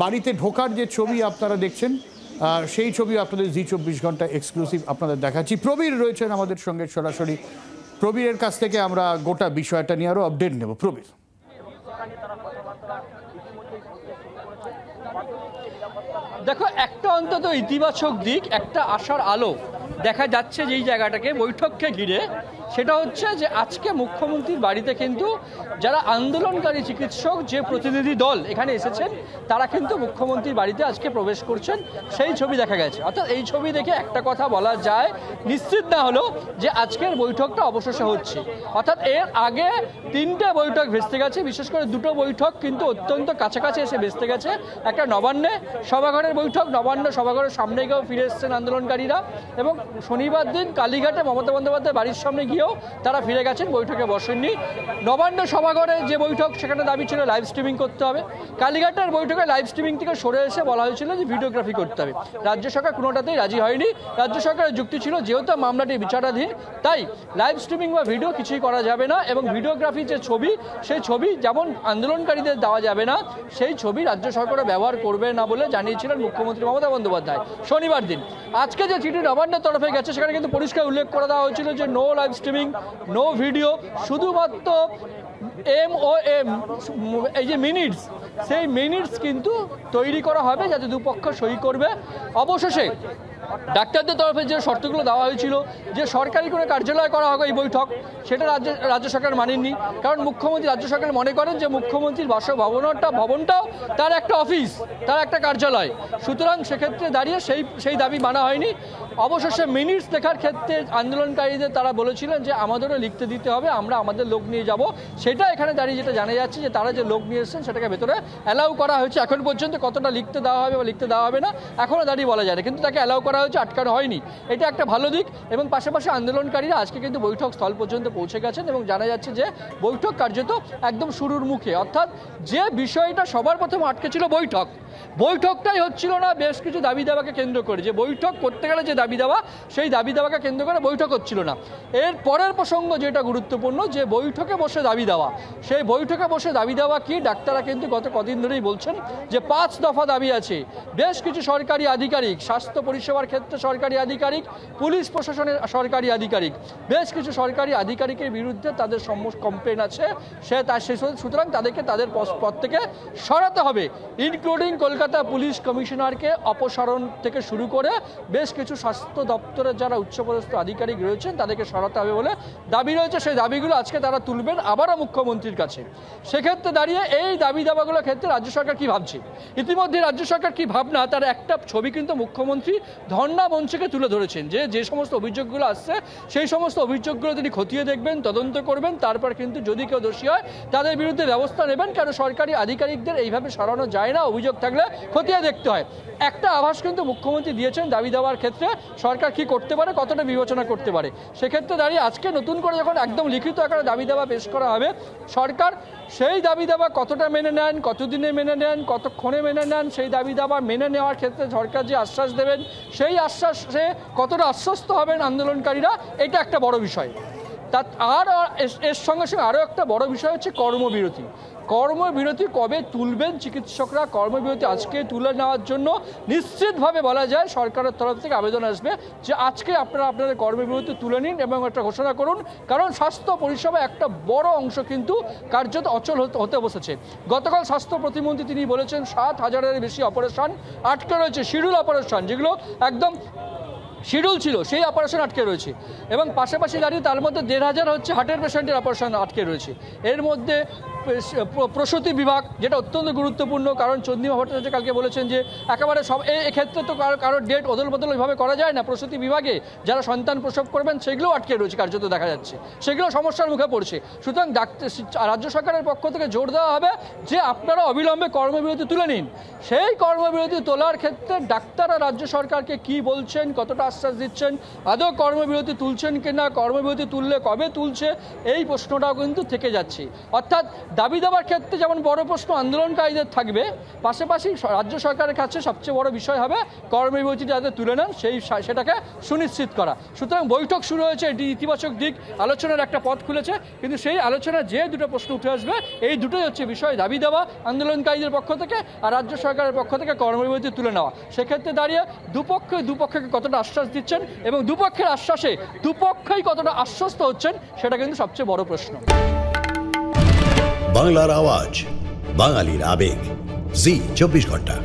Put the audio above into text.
বাড়িতে ঢোকার যে ছবি আপনারা দেখছেন সেই ছবি আপনাদের জি24 ঘন্টা এক্সক্লুসিভ আপনাদের দেখাচ্ছি। প্রবীর রয়েছেন আমাদের সঙ্গে সরাসরি। প্রবীরের কাছ থেকে আমরা গোটা বিষয়টা নিয়ে আরো আপডেট নেব। প্রবীর, দেখো, একটা অন্তত ইতিবাচক দিক, একটা আশার আলো দেখা যাচ্ছে যেই জায়গাটাকে বৈঠককে ঘিরে, সেটা হচ্ছে যে আজকে মুখ্যমন্ত্রীর বাড়িতে কিন্তু যারা আন্দোলনকারী চিকিৎসক যে প্রতিনিধি দল এখানে এসেছেন তারা কিন্তু মুখ্যমন্ত্রীর বাড়িতে আজকে প্রবেশ করছেন, সেই ছবি দেখা গেছে। অর্থাৎ এই ছবি দেখে একটা কথা বলা যায়, নিশ্চিত না হলো যে আজকের বৈঠকটা অবশেষে হচ্ছে। অর্থাৎ এর আগে 3টে বৈঠক ভেস্তে গেছে, বিশেষ করে 2টো বৈঠক কিন্তু অত্যন্ত কাছাকাছি এসে ভেস্তে গেছে। একটা নবান্নে সভাঘরের বৈঠক, নবান্ন সভাঘরের সামনে গিয়েও ফিরে এসেছেন আন্দোলনকারীরা, এবং শনিবার দিন কালীঘাটে মমতা বন্দ্যোপাধ্যায় বাড়ির সামনে গিয়েও তারা ফিরে গেছেন, বৈঠকে বসেননি। নবান্ন সভাঘরে যে বৈঠক সেখানে দাবি ছিল লাইভ স্ট্রিমিং করতে হবে। কালীঘাটের বৈঠকে লাইভ স্ট্রিমিং থেকে সরে এসে বলা হয়েছিল যে ভিডিওগ্রাফি করতে হবে। রাজ্য সরকার কোনোটাতেই রাজি হয়নি। রাজ্য সরকারের যুক্তি ছিল যেহেতু মামলাটি বিচারাধীন তাই লাইভ স্ট্রিমিং বা ভিডিও কিছুই করা যাবে না, এবং ভিডিওগ্রাফি যে ছবি সেই ছবি যেমন আন্দোলনকারীদের দেওয়া যাবে না সেই ছবি রাজ্য সরকারও ব্যবহার করবে না বলে জানিয়েছিলেন মুখ্যমন্ত্রী মমতা বন্দ্যোপাধ্যায় শনিবার দিন। আজকে যে চিঠি নবান্নের তরফে গেছে সেখানে কিন্তু পরিষ্কার উল্লেখ করে দেওয়া হয়েছিল যে no live streaming, no video, শুধুমাত্র MOM এই যে মিনিটস, সেই মিনিটস কিন্তু তৈরি করা হবে যাতে দুপক্ষ সই করবে। অবশেষে ডাক্তারদের তরফে যে শর্তগুলো দেওয়া হয়েছিল যে সরকারি কোনো কার্যালয় করা হবে এই বৈঠক, সেটা রাজ্য সরকার মানেননি। কারণ মুখ্যমন্ত্রী, রাজ্য সরকার মনে করেন যে মুখ্যমন্ত্রীর ভবনটাও তার একটা অফিস, তার একটা কার্যালয়, সুতরাং সেক্ষেত্রে দাঁড়িয়ে সেই দাবি মানা হয়নি। অবশেষে মিনিটস লেখার ক্ষেত্রে আন্দোলনকারীদের তারা বলেছিলেন যে আমাদেরও লিখতে দিতে হবে, আমরা আমাদের লোক নিয়ে যাব। সেটা এখানে দাঁড়িয়ে যেটা জানা যাচ্ছে যে তারা যে লোক নিয়ে এসেছেন সেটাকে ভেতরে অ্যালাউ করা হয়েছে। এখন পর্যন্ত কতটা লিখতে দেওয়া হবে বা লিখতে দেওয়া হবে না এখনও দাঁড়িয়ে বলা যায় না, কিন্তু তাকে অ্যালাউ করা হয়েছে, আটকানো হয়নি। এটা একটা ভালো দিক। এবং পাশাপাশি আন্দোলনকারীরা আজকে কিন্তু বৈঠক স্থল পর্যন্ত পৌঁছে গেছেন এবং জানা যাচ্ছে যে বৈঠক কার্যত একদম শুরুর মুখে। অর্থাৎ যে বিষয়টা সবার প্রথমে আটকে ছিল বৈঠকটাই হচ্ছিল না বেশ কিছু দাবি দাওয়াকে কেন্দ্র করে, যে বৈঠক করতে গেলে যে দাবি দাওয়া সেই দাবি দাওয়াকে কেন্দ্র করে বৈঠক হচ্ছিল না। এর পরের প্রসঙ্গ যেটা গুরুত্বপূর্ণ, যে বৈঠকে বসে দাবি দেওয়া, সেই বৈঠকে বসে দাবি দেওয়া কি, ডাক্তাররা কিন্তু গত কদিন ধরেই বলছেন যে 5 দফা দাবি আছে। বেশ কিছু সরকারি আধিকারিক, স্বাস্থ্য পরিষেবার ক্ষেত্রে সরকারি আধিকারিক, পুলিশ প্রশাসনের সরকারি আধিকারিক, বেশ কিছু সরকারি আধিকারিকের বিরুদ্ধে তাদের কমপ্লেন আছে, সুতরাং তাদেরকে তাদের পদ থেকে সরাতে হবে, ইনক্লুডিং কলকাতা পুলিশ কমিশনারকে অপসারণ থেকে শুরু করে বেশ কিছু স্বাস্থ্য দপ্তরের যারা উচ্চপদস্থ আধিকারিক রয়েছেন তাদেরকে সরাতে হবে বলে দাবি রয়েছে। সেই দাবিগুলো আজকে তারা তুলবেন আবারও মুখ্যমন্ত্রীর কাছে। সেক্ষেত্রে দাঁড়িয়ে এই দাবি দাবাগুলোর ক্ষেত্রে রাজ্য সরকার কি ভাবছে, ইতিমধ্যে রাজ্য সরকার কি ভাবনা, তার একটা ছবি কিন্তু মুখ্যমন্ত্রী ধর্ণা মঞ্চকে তুলে ধরেছেন, যে সমস্ত অভিযোগগুলো আসছে সেই সমস্ত অভিযোগগুলো তিনি খতিয়ে দেখবেন, তদন্ত করবেন, তারপর কিন্তু যদি কেউ দোষী হয় তাদের বিরুদ্ধে ব্যবস্থা নেবেন। কারণ সরকারি আধিকারিকদের এইভাবে সরানো যায় না, অভিযোগ থাকলে খতিয়ে দেখতে হয়। একটা আভাস কিন্তু মুখ্যমন্ত্রী দিয়েছেন দাবি দেওয়ার ক্ষেত্রে সরকার কি করতে পারে, কতটা বিবেচনা করতে পারে। সেক্ষেত্রে দাঁড়িয়ে আজকে নতুন করে যখন একদম লিখিত আকারে দাবি দেওয়া পেশ করা হবে, সরকার সেই দাবি দেওয়া কতটা মেনে নেন, কতদিনে মেনে নেন, কতক্ষণে মেনে নেন, সেই দাবি দেওয়া মেনে নেওয়ার ক্ষেত্রে সরকার যে আশ্বাস দেবেন সেই আশ্বাসে কতটা আশ্বস্ত হবেন আন্দোলনকারীরা, এটা একটা বড় বিষয়। আর এর সঙ্গে সঙ্গে আরও একটা বড় বিষয় হচ্ছে কর্মবিরতি কবে তুলবেন চিকিৎসকরা। কর্মবিরতি আজকে তুলে নেওয়ার জন্য নিশ্চিতভাবে বলা যায় সরকারের তরফ থেকে আবেদন আসবে যে আজকে আপনারা আপনাদের কর্মবিরতি তুলে নিন এবং একটা ঘোষণা করুন। কারণ স্বাস্থ্য পরিষেবা একটা বড় অংশ কিন্তু কার্যত অচল হতে বসেছে। গতকাল স্বাস্থ্য প্রতিমন্ত্রী তিনি বলেছেন 7,000-এর বেশি অপারেশন আটকে রয়েছে, শিডিউল অপারেশন, যেগুলো একদম শিডিউল ছিল সেই অপারেশন আটকে রয়েছে, এবং পাশাপাশি দাঁড়িয়ে তার মধ্যে 1,500 হচ্ছে হার্টের পেশেন্টের অপারেশন আটকে রয়েছে। এর মধ্যে প্রসূতি বিভাগ, যেটা অত্যন্ত গুরুত্বপূর্ণ, কারণ চন্দ্রিমা ভট্টাচার্য কালকে বলেছেন যে একেবারে সব এক্ষেত্রে তো কারোর ডেট অদল বদল ওইভাবে করা যায় না। প্রসূতি বিভাগে যারা সন্তান প্রসব করবেন সেগুলো আটকে রয়েছে, কার্যত দেখা যাচ্ছে সেগুলো সমস্যার মুখে পড়ছে। সুতরাং রাজ্য সরকারের পক্ষ থেকে জোর দেওয়া হবে যে আপনারা অবিলম্বে কর্মবিরতি তুলে নিন। সেই কর্মবিরতি তোলার ক্ষেত্রে ডাক্তাররা রাজ্য সরকারকে কি বলছেন, কতটা আশ্বাস দিচ্ছেন, আদৌ কর্মবিরতি তুলছেন কিনা, কর্মবিরতি তুললে কবে তুলছে, এই প্রশ্নটাও কিন্তু থেকে যাচ্ছে। অর্থাৎ দাবি দেওয়ার ক্ষেত্রে যেমন বড় প্রশ্ন আন্দোলনকারীদের থাকবে, পাশাপাশি রাজ্য সরকারের কাছে সবচেয়ে বড় বিষয় হবে কর্মবিরতি যাতে তুলে নেন সেটাকে সুনিশ্চিত করা। সুতরাং বৈঠক শুরু হয়েছে, এটি ইতিবাচক দিক, আলোচনার একটা পথ খুলেছে, কিন্তু সেই আলোচনায় যে দুটো প্রশ্ন উঠে আসবে এই দুটোই হচ্ছে বিষয় দাবি দেওয়া আন্দোলনকারীদের পক্ষ থেকে আর রাজ্য সরকারের পক্ষ থেকে কর্মবিরতি তুলে নেওয়া। সেক্ষেত্রে দাঁড়িয়ে দুপক্ষকে কতটা আশ্বাস দিচ্ছেন এবং দুপক্ষের আশ্বাসে দুপক্ষই কতটা আশ্বস্ত হচ্ছেন সেটা কিন্তু সবচেয়ে বড় প্রশ্ন। বাংলার আওয়াজ, বাঙালির আবেগ, জি 24 ঘন্টা।